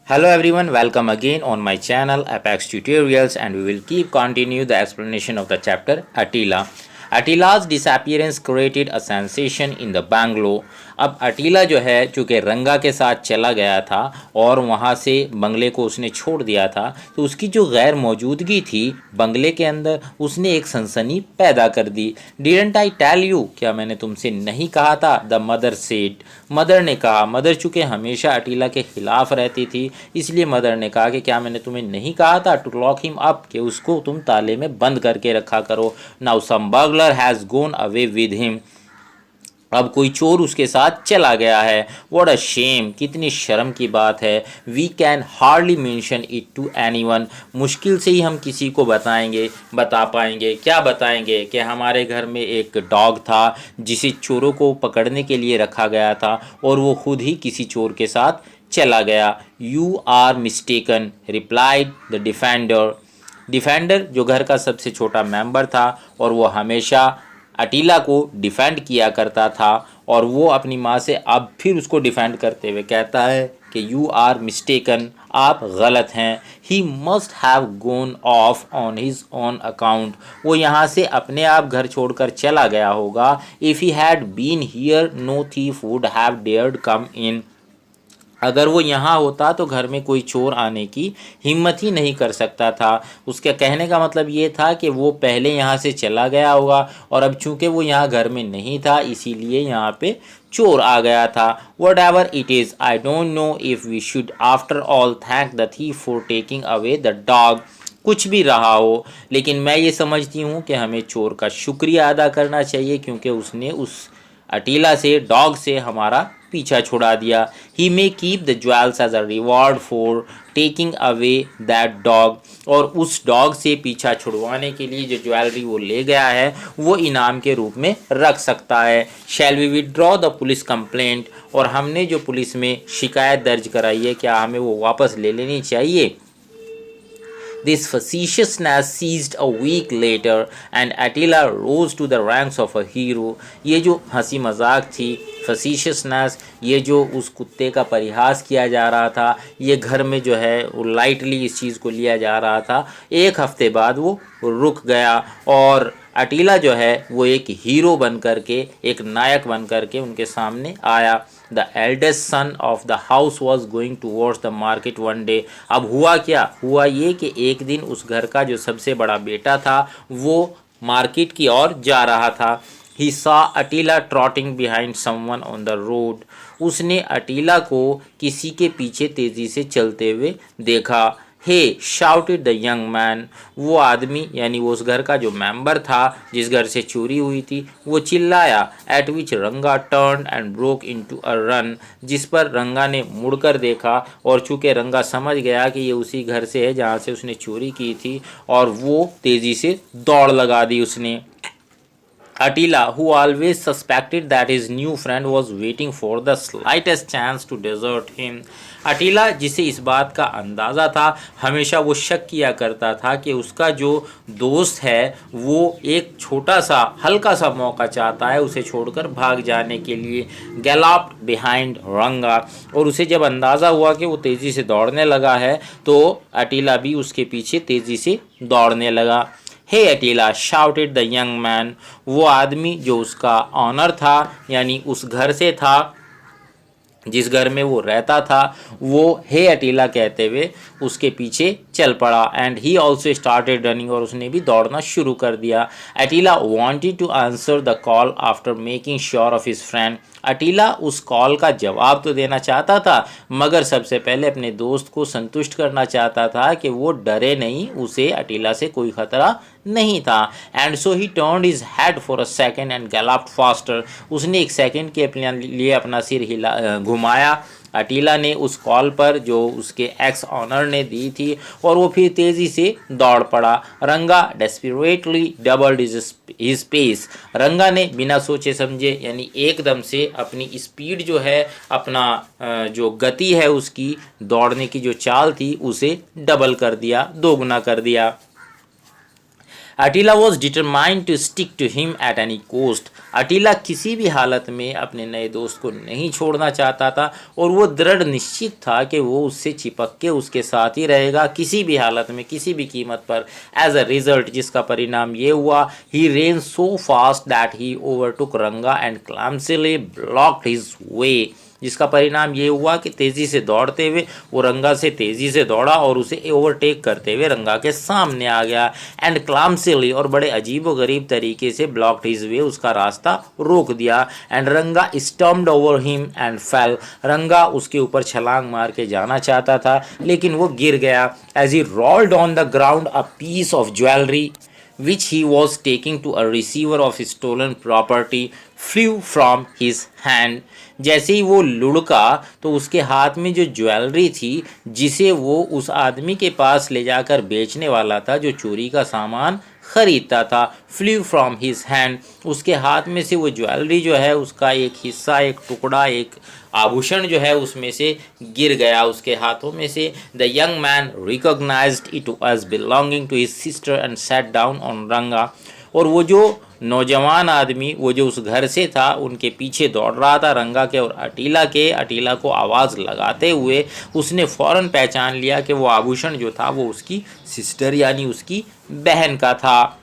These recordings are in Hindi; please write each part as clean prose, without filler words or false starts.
Hello everyone, welcome again on my channel Apex Tutorials, and we will keep continue the explanation of the chapter Attila. Attila's disappearance created a sensation in the Bangalore. अब अटीला जो है चूँकि रंगा के साथ चला गया था और वहाँ से बंगले को उसने छोड़ दिया था, तो उसकी जो गैर मौजूदगी थी बंगले के अंदर उसने एक सनसनी पैदा कर दी। डिडंट आई टेल यू, क्या मैंने तुमसे नहीं कहा था? द मदर सेड, मदर ने कहा। मदर चूँकि हमेशा अटीला के खिलाफ रहती थी, इसलिए मदर ने कहा कि क्या मैंने तुम्हें नहीं कहा था टू लॉक हिम अप, कि उसको तुम ताले में बंद करके रखा करो। Now some burglar has gone away with him, अब कोई चोर उसके साथ चला गया है। व्हाट अ शेम, कितनी शर्म की बात है। We can hardly mention it to anyone, मुश्किल से ही हम किसी को बता पाएंगे। क्या बताएंगे? कि हमारे घर में एक डॉग था जिसे चोरों को पकड़ने के लिए रखा गया था और वो खुद ही किसी चोर के साथ चला गया। You are mistaken, replied the defender. Defender जो घर का सबसे छोटा मेंबर था और वो हमेशा अटीला को डिफेंड किया करता था, और वो अपनी माँ से अब फिर उसको डिफेंड करते हुए कहता है कि यू आर मिस्टेकन, आप गलत हैं। He must have gone off on his own account, वो यहाँ से अपने आप घर छोड़कर चला गया होगा। If he had been here no thief would have dared come in, अगर वो यहाँ होता तो घर में कोई चोर आने की हिम्मत ही नहीं कर सकता था। उसके कहने का मतलब ये था कि वो पहले यहाँ से चला गया होगा और अब चूंकि वो यहाँ घर में नहीं था इसीलिए यहाँ पे चोर आ गया था। Whatever it is, I don't know if we should after all thank the thief for taking away the dog. कुछ भी रहा हो, लेकिन मैं ये समझती हूँ कि हमें चोर का शुक्रिया अदा करना चाहिए क्योंकि उसने उस अटीला से, डॉग से हमारा पीछा छुड़ा दिया। He may keep the jewels as a reward for taking away that dog, और उस डॉग से पीछा छुड़वाने के लिए जो ज्वेलरी वो ले गया है वो इनाम के रूप में रख सकता है। Shall we withdraw the police complaint, और हमने जो पुलिस में शिकायत दर्ज कराई है क्या हमें वो वापस ले लेनी चाहिए? This facetiousness ceased a week later and Attila rose to the ranks of a hero. ये जो हंसी मजाक थी, facetiousness, ये जो उस कुत्ते का परिहास किया जा रहा था, ये घर में जो है वो लाइटली इस चीज़ को लिया जा रहा था, एक हफ्ते बाद वो रुक गया और अटीला जो है वो एक हीरो बन करके, एक नायक बन करके उनके सामने आया। The eldest son of the house was going towards the market one day. अब हुआ क्या? हुआ ये कि एक दिन उस घर का जो सबसे बड़ा बेटा था वो मार्केट की ओर जा रहा था। He saw Attila trotting behind someone on the road, उसने अटीला को किसी के पीछे तेज़ी से चलते हुए देखा। हे शाउटेड द यंग मैन, वो आदमी यानी वो उस घर का जो मेंबर था जिस घर से चोरी हुई थी वो चिल्लाया। एट विच रंगा turn and broke into a run, जिस पर रंगा ने मुड़कर देखा और चूंकि रंगा समझ गया कि ये उसी घर से है जहाँ से उसने चोरी की थी और वो तेज़ी से दौड़ लगा दी उसने। Attila, who always suspected that his new friend was waiting for the slightest chance to desert him, अटीला जिसे इस बात का अंदाज़ा था, हमेशा वो शक किया करता था कि उसका जो दोस्त है वो एक छोटा सा हल्का सा मौका चाहता है उसे छोड़कर भाग जाने के लिए। गैलॉप्ड बिहाइंड रंगा, और उसे जब अंदाज़ा हुआ कि वो तेज़ी से दौड़ने लगा है तो अटीला भी उसके पीछे तेज़ी से दौड़ने लगा। हे अटीला शाउटेड द यंग मैन, वो आदमी जो उसका ऑनर था यानी उस घर से था जिस घर में वो रहता था, वो हे अटीला कहते हुए उसके पीछे चल पड़ा। And he also started running, और उसने भी दौड़ना शुरू कर दिया। Attila wanted to answer the call after making sure of his friend, Attila उस कॉल का जवाब तो देना चाहता था मगर सबसे पहले अपने दोस्त को संतुष्ट करना चाहता था कि वो डरे नहीं, उसे अटीला से कोई खतरा नहीं था। And so he turned his head for a second and galloped faster, उसने एक सेकेंड के लिए अपना सिर हिला घुमाया अटीला ने उस कॉल पर जो उसके एक्स ऑनर ने दी थी, और वो फिर तेज़ी से दौड़ पड़ा। रंगा डेस्परेटली डबल्ड हिज पेस, रंगा ने बिना सोचे समझे यानी एकदम से अपनी स्पीड जो है, अपना जो गति है उसकी दौड़ने की जो चाल थी उसे डबल कर दिया, दोगुना कर दिया। Attila was determined to stick to him at any cost. Attila किसी भी हालत में अपने नए दोस्त को नहीं छोड़ना चाहता था और वो दृढ़ निश्चित था कि वो उससे चिपक के उसके साथ ही रहेगा किसी भी हालत में, किसी भी कीमत पर। एज अ रिजल्ट, जिसका परिणाम ये हुआ, he ran so fast that he overtook Ranga and clumsily blocked his way. जिसका परिणाम ये हुआ कि तेज़ी से दौड़ते हुए वो रंगा से तेज़ी से दौड़ा और उसे ओवरटेक करते हुए रंगा के सामने आ गया। एंड क्लामसिली, और बड़े अजीब व गरीब तरीके से ब्लॉक्ड हिज वे, उसका रास्ता रोक दिया। एंड रंगा stumped over him and fail. रंगा उसके ऊपर छलांग मार के जाना चाहता था लेकिन वो गिर गया। As he rolled on the ground a piece of jewellery which he was taking to a receiver of his stolen property flew from his hand। जैसे ही वो लुढ़का तो उसके हाथ में जो ज्वेलरी थी जिसे वो उस आदमी के पास ले जाकर बेचने वाला था, जो चोरी का सामान खरीदता था, फ्लू फ्रॉम हिज हैंड, उसके हाथ में से वो ज्वेलरी जो है उसका एक हिस्सा, एक टुकड़ा, एक आभूषण जो है उसमें से गिर गया उसके हाथों में से। The young man recognised it as belonging to his sister and sat down on Ranga. और वो जो नौजवान आदमी, वो जो उस घर से था, उनके पीछे दौड़ रहा था रंगा के और अटीला को आवाज़ लगाते हुए उसने फ़ौरन पहचान लिया कि वो आभूषण जो था वो उसकी सिस्टर यानी उसकी बहन का था।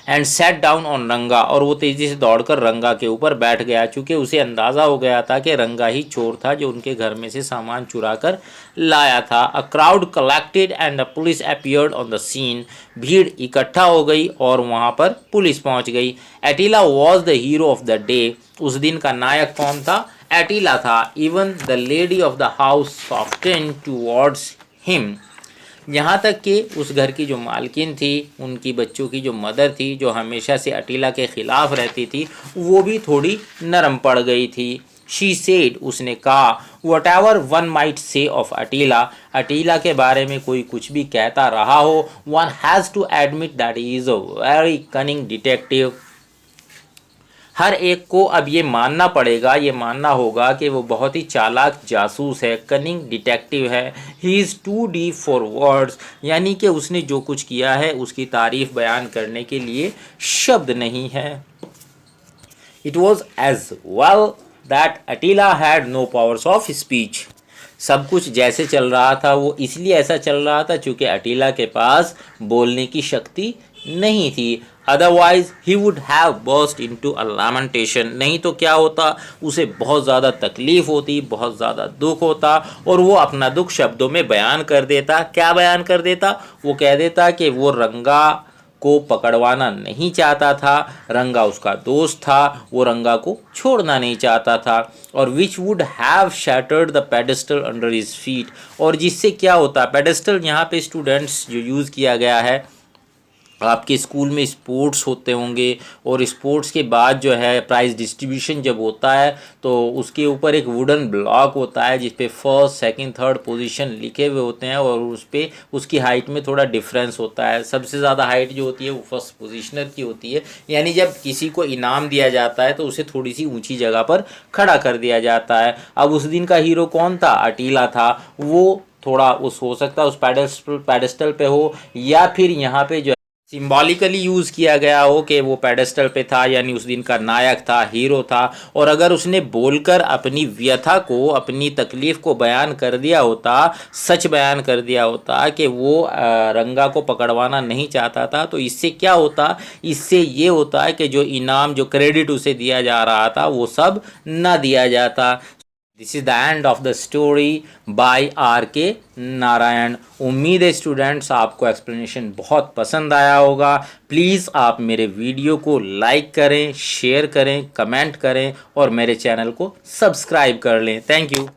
And set down on Ranga, और वो तेज़ी से दौड़कर रंगा के ऊपर बैठ गया, चूँकि उसे अंदाज़ा हो गया था कि रंगा ही चोर था जो उनके घर में से सामान चुरा कर लाया था। A crowd collected and the police appeared on the scene. भीड़ इकट्ठा हो गई और वहाँ पर पुलिस पहुँच गई। Attila was the hero of the day. उस दिन का नायक कौन था? एटीला था। Even the lady of the house softened towards him. यहाँ तक कि उस घर की जो मालकिन थी, उनकी बच्चों की जो मदर थी, जो हमेशा से अटीला के ख़िलाफ़ रहती थी, वो भी थोड़ी नरम पड़ गई थी। शी सेड, उसने कहा, whatever one might say of Attila, Attila के बारे में कोई कुछ भी कहता रहा हो, one has to admit that he is a very cunning detective. हर एक को अब ये मानना पड़ेगा, ये मानना होगा कि वो बहुत ही चालाक जासूस है, कनिंग डिटेक्टिव है। He is too deep for words, यानी कि उसने जो कुछ किया है उसकी तारीफ बयान करने के लिए शब्द नहीं है। It was as well that Attila had no powers of speech. सब कुछ जैसे चल रहा था वो इसलिए ऐसा चल रहा था चूँकि अटीला के पास बोलने की शक्ति नहीं थी। Otherwise he would have burst into a lamentation, नहीं तो क्या होता, उसे बहुत ज़्यादा तकलीफ़ होती, बहुत ज़्यादा दुख होता और वो अपना दुख शब्दों में बयान कर देता। क्या बयान कर देता? वो कह देता कि वो रंगा को पकड़वाना नहीं चाहता था, रंगा उसका दोस्त था, वो रंगा को छोड़ना नहीं चाहता था। और which would have shattered the pedestal under his feet, और जिससे क्या होता, पेडेस्टल यहाँ पे स्टूडेंट्स जो यूज़ किया गया है, आपके स्कूल में स्पोर्ट्स होते होंगे और स्पोर्ट्स के बाद जो है प्राइज़ डिस्ट्रीब्यूशन जब होता है तो उसके ऊपर एक वुडन ब्लॉक होता है जिस पे फर्स्ट सेकंड थर्ड पोजीशन लिखे हुए होते हैं और उस पे उसकी हाइट में थोड़ा डिफरेंस होता है। सबसे ज़्यादा हाइट जो होती है वो फर्स्ट पोजीशनर की होती है, यानी जब किसी को इनाम दिया जाता है तो उसे थोड़ी सी ऊँची जगह पर खड़ा कर दिया जाता है। अब उस दिन का हीरो कौन था? अटीला था। वो थोड़ा उस हो सकता है उस पेडेस्टल पे हो या फिर यहाँ पे जो सिंबॉलिकली यूज़ किया गया हो कि वो पेडेस्टल पे था, यानी उस दिन का नायक था, हीरो था। और अगर उसने बोलकर अपनी व्यथा को, अपनी तकलीफ़ को बयान कर दिया होता, सच बयान कर दिया होता कि वो रंगा को पकड़वाना नहीं चाहता था, तो इससे क्या होता? इससे ये होता है कि जो इनाम, जो क्रेडिट उसे दिया जा रहा था वो सब ना दिया जाता। This is the end of the story by R.K. Narayan. उम्मीद है स्टूडेंट्स आपको एक्सप्लेनेशन बहुत पसंद आया होगा। प्लीज़ आप मेरे वीडियो को लाइक करें, शेयर करें, कमेंट करें और मेरे चैनल को सब्सक्राइब कर लें। Thank you.